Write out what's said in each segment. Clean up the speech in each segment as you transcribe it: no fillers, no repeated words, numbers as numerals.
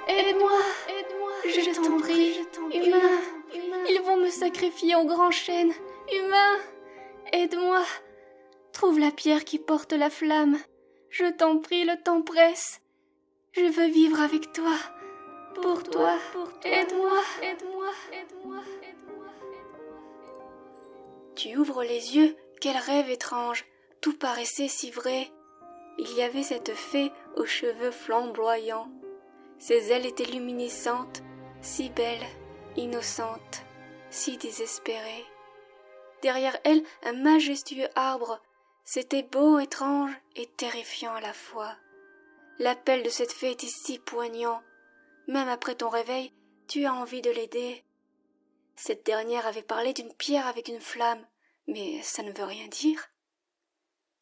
Aide-moi, je t'en prie, humain, ils vont me sacrifier au grand chêne, humain, aide-moi, trouve la pierre qui porte la flamme, je t'en prie, le temps presse, je veux vivre avec toi, pour toi, aide-moi. Tu ouvres les yeux, quel rêve étrange, tout paraissait si vrai. Il y avait cette fée aux cheveux flamboyants. Ses ailes étaient luminescentes, si belles, innocentes, si désespérées. Derrière elle, un majestueux arbre. C'était beau, étrange et terrifiant à la fois. L'appel de cette fée était si poignant. Même après ton réveil, tu as envie de l'aider. Cette dernière avait parlé d'une pierre avec une flamme, mais ça ne veut rien dire.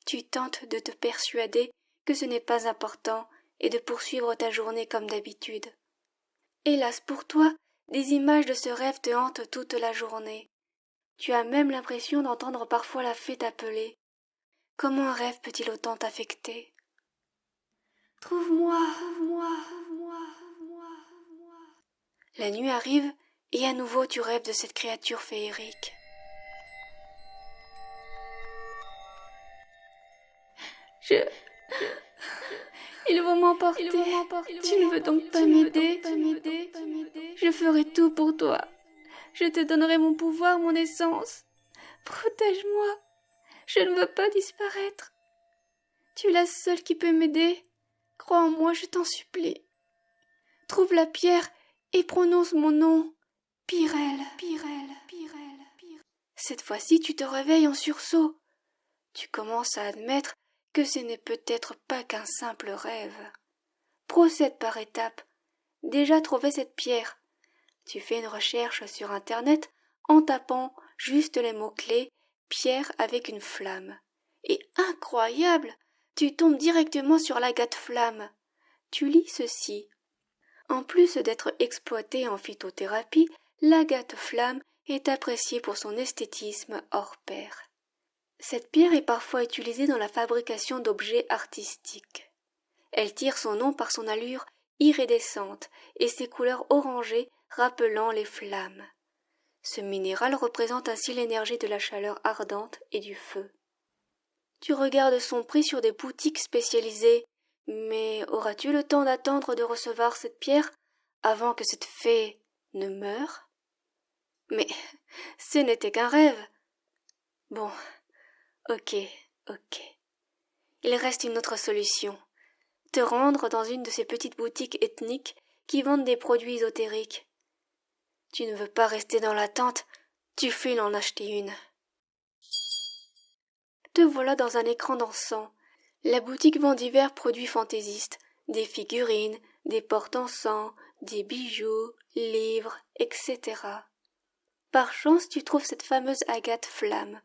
Tu tentes de te persuader que ce n'est pas important et de poursuivre ta journée comme d'habitude. Hélas pour toi, des images de ce rêve te hantent toute la journée. Tu as même l'impression d'entendre parfois la fée t'appeler. Comment un rêve peut-il autant t'affecter ? Trouve-moi. La nuit arrive et à nouveau tu rêves de cette créature féerique. Ils vont m'emporter. Tu ne veux donc pas m'aider. Je ferai tout pour toi. Je te donnerai mon pouvoir, mon essence. Protège-moi. Je ne veux pas disparaître. Tu es la seule qui peut m'aider. Crois en moi, je t'en supplie. Trouve la pierre et prononce mon nom. Pyrrhelle. Cette fois-ci, tu te réveilles en sursaut. Tu commences à admettre que ce n'est peut-être pas qu'un simple rêve. Procède par étapes. Déjà trouvé cette pierre. Tu fais une recherche sur Internet en tapant juste les mots-clés « pierre avec une flamme ». Et incroyable, tu tombes directement sur l'agate flamme. Tu lis ceci. En plus d'être exploitée en phytothérapie, l'agate flamme est appréciée pour son esthétisme hors pair. Cette pierre est parfois utilisée dans la fabrication d'objets artistiques. Elle tire son nom par son allure iridescente et ses couleurs orangées rappelant les flammes. Ce minéral représente ainsi l'énergie de la chaleur ardente et du feu. Tu regardes son prix sur des boutiques spécialisées, mais auras-tu le temps d'attendre de recevoir cette pierre avant que cette fée ne meure ? Mais ce n'était qu'un rêve. Bon, ok. Il reste une autre solution. Te rendre dans une de ces petites boutiques ethniques qui vendent des produits ésotériques. Tu ne veux pas rester dans l'attente, tu files en acheter une. Te voilà dans un écran dansant. La boutique vend divers produits fantaisistes, des figurines, des porte-encens, des bijoux, livres, etc. Par chance, tu trouves cette fameuse agate flamme.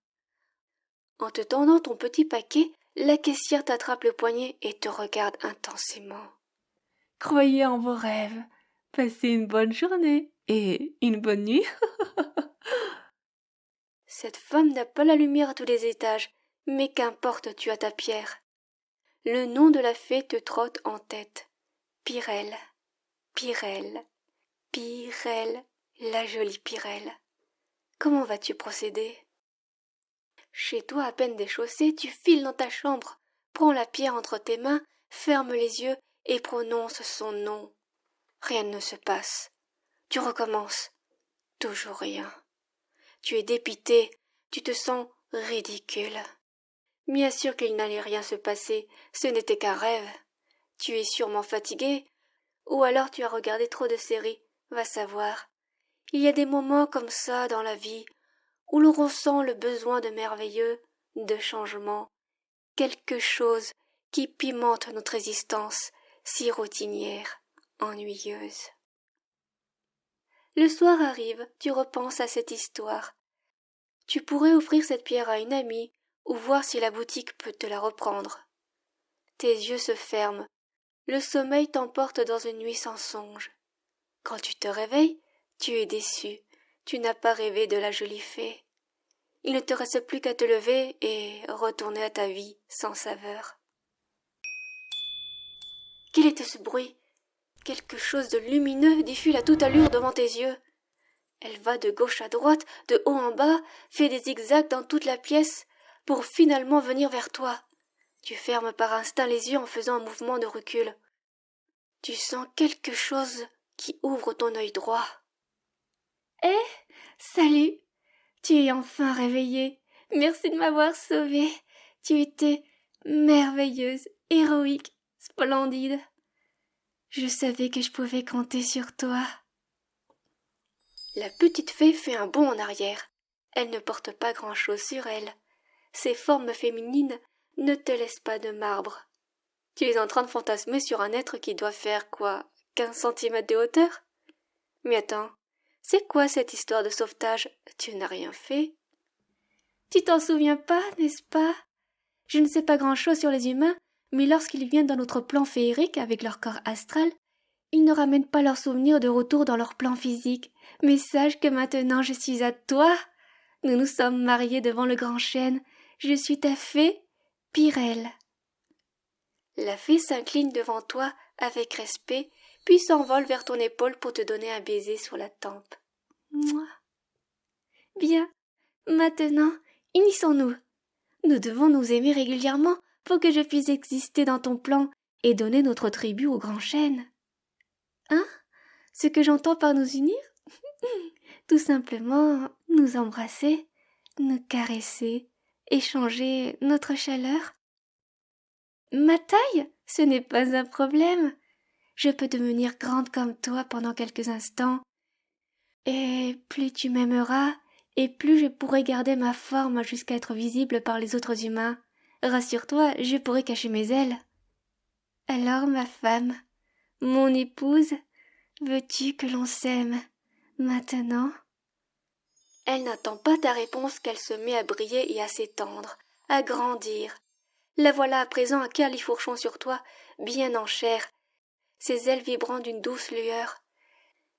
En te tendant ton petit paquet, la caissière t'attrape le poignet et te regarde intensément. Croyez en vos rêves. Passez une bonne journée et une bonne nuit. Cette femme n'a pas la lumière à tous les étages, mais qu'importe, tu as ta pierre. Le nom de la fée te trotte en tête. Pyrrhelle, la jolie Pyrrhelle. Comment vas-tu procéder ? Chez toi à peine déchaussé, tu files dans ta chambre, prends la pierre entre tes mains, ferme les yeux et prononce son nom. Rien ne se passe. Tu recommences. Toujours rien. Tu es dépité, tu te sens ridicule. Bien sûr qu'il n'allait rien se passer, ce n'était qu'un rêve. Tu es sûrement fatigué, ou alors tu as regardé trop de séries, va savoir. Il y a des moments comme ça dans la vie, où l'on ressent le besoin de merveilleux, de changement, quelque chose qui pimente notre existence si routinière, ennuyeuse. Le soir arrive, tu repenses à cette histoire. Tu pourrais offrir cette pierre à une amie, ou voir si la boutique peut te la reprendre. Tes yeux se ferment, le sommeil t'emporte dans une nuit sans songe. Quand tu te réveilles, tu es déçu, tu n'as pas rêvé de la jolie fée. Il ne te reste plus qu'à te lever et retourner à ta vie sans saveur. Quel était ce bruit ? quelque chose de lumineux défile à toute allure devant tes yeux. Elle va de gauche à droite, de haut en bas, fait des zigzags dans toute la pièce, pour finalement venir vers toi. Tu fermes par instinct les yeux en faisant un mouvement de recul. Tu sens quelque chose qui ouvre ton œil droit. Eh, salut! Tu es enfin réveillée. Merci de m'avoir sauvée. Tu étais merveilleuse, héroïque, splendide. Je savais que je pouvais compter sur toi. La petite fée fait un bond en arrière. Elle ne porte pas grand-chose sur elle. Ses formes féminines ne te laissent pas de marbre. Tu es en train de fantasmer sur un être qui doit faire quoi, 15 centimètres de hauteur? Mais attends, c'est quoi cette histoire de sauvetage? Tu n'as rien fait? Tu t'en souviens pas, n'est-ce pas? Je ne sais pas grand-chose sur les humains, mais lorsqu'ils viennent dans notre plan féerique avec leur corps astral, ils ne ramènent pas leurs souvenirs de retour dans leur plan physique. Mais sache que maintenant je suis à toi. Nous nous sommes mariés devant le grand chêne. Je suis ta fée, Pyrrhelle. La fée s'incline devant toi avec respect, puis s'envole vers ton épaule pour te donner un baiser sur la tempe. Moi. Bien. Maintenant, unissons-nous. Nous devons nous aimer régulièrement pour que je puisse exister dans ton plan et donner notre tribut au grand chêne. Hein? Ce que j'entends par nous unir? Tout simplement nous embrasser, nous caresser, échanger notre chaleur. Ma taille, ce n'est pas un problème. Je peux devenir grande comme toi pendant quelques instants. Et plus tu m'aimeras, et plus je pourrai garder ma forme jusqu'à être visible par les autres humains. Rassure-toi, je pourrai cacher mes ailes. Alors, ma femme, mon épouse, veux-tu que l'on s'aime maintenant? Elle n'attend pas ta réponse qu'elle se met à briller et à s'étendre, à grandir. La voilà à présent à califourchon sur toi, bien en chair, ses ailes vibrant d'une douce lueur.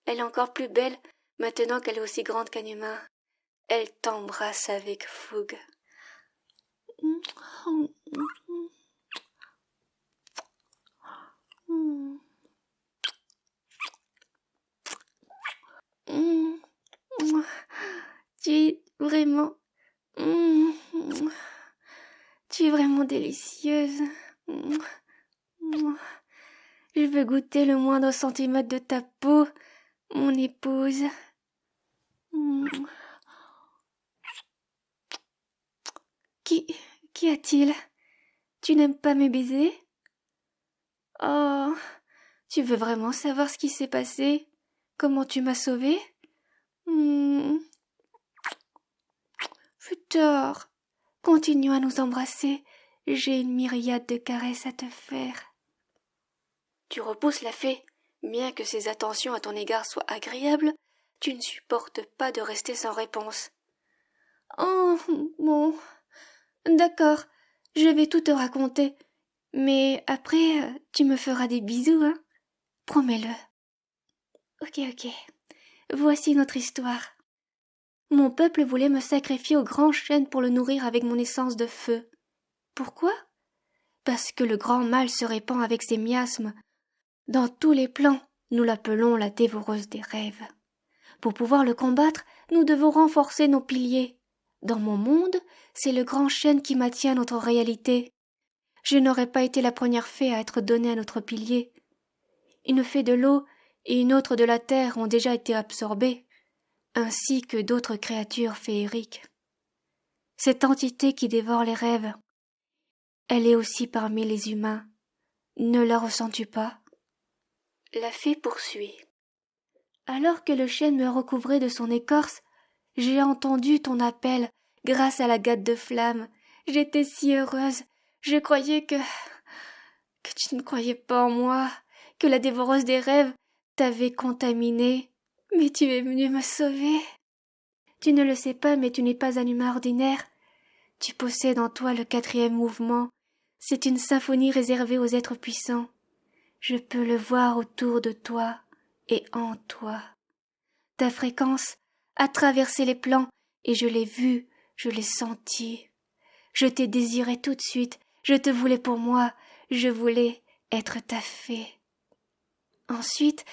Elle est encore plus belle maintenant qu'elle est aussi grande qu'un humain. Elle t'embrasse avec fougue. Tu es vraiment... Tu es vraiment délicieuse. Je veux goûter le moindre centimètre de ta peau, mon épouse. Qu'y a-t-il? Tu n'aimes pas mes baisers? Oh, tu veux vraiment savoir ce qui s'est passé? Comment tu m'as sauvée? Victor, continuons à nous embrasser. J'ai une myriade de caresses à te faire. Tu repousses la fée. Bien que ses attentions à ton égard soient agréables, tu ne supportes pas de rester sans réponse. Oh, bon. D'accord, je vais tout te raconter. Mais après, tu me feras des bisous, hein? Promets-le. Ok. Voici notre histoire. Mon peuple voulait me sacrifier au grand chêne pour le nourrir avec mon essence de feu. Pourquoi? Parce que le grand mal se répand avec ses miasmes. Dans tous les plans, nous l'appelons la dévoreuse des rêves. Pour pouvoir le combattre, nous devons renforcer nos piliers. Dans mon monde, c'est le grand chêne qui maintient notre réalité. Je n'aurais pas été la première fée à être donnée à notre pilier. Une fée de l'eau et une autre de la terre ont déjà été absorbées, ainsi que d'autres créatures féeriques. Cette entité qui dévore les rêves, elle est aussi parmi les humains. Ne la ressens-tu pas? La fée poursuit. Alors que le chêne me recouvrait de son écorce, j'ai entendu ton appel grâce à la gatte de flamme. J'étais si heureuse. Je croyais que tu ne croyais pas en moi, que la dévoreuse des rêves t'avait contaminée. Mais tu es venue me sauver. Tu ne le sais pas, mais tu n'es pas un humain ordinaire. Tu possèdes en toi le 4e mouvement. C'est une symphonie réservée aux êtres puissants. Je peux le voir autour de toi et en toi. Ta fréquence a traversé les plans et je l'ai vue, je l'ai sentie. Je t'ai désiré tout de suite, je te voulais pour moi, je voulais être ta fée. Ensuite,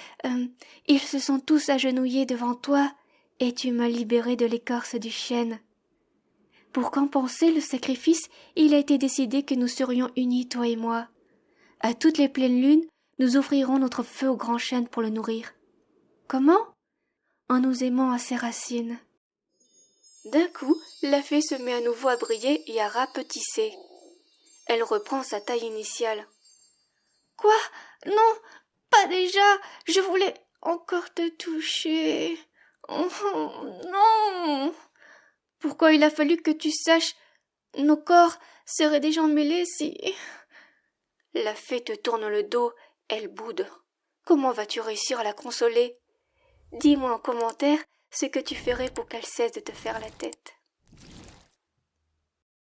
ils se sont tous agenouillés devant toi, et tu m'as libéré de l'écorce du chêne. Pour compenser le sacrifice, il a été décidé que nous serions unis, toi et moi. À toutes les pleines lunes, nous offrirons notre feu au grand chêne pour le nourrir. Comment? En nous aimant à ses racines. D'un coup, la fée se met à nouveau à briller et à rapetisser. Elle reprend sa taille initiale. Quoi? Non, pas déjà. Je voulais encore te toucher. Oh, non. Pourquoi il a fallu que tu saches? Nos corps seraient déjà mêlés si... La fée te tourne le dos, elle boude. Comment vas-tu réussir à la consoler? Dis-moi en commentaire ce que tu ferais pour qu'elle cesse de te faire la tête.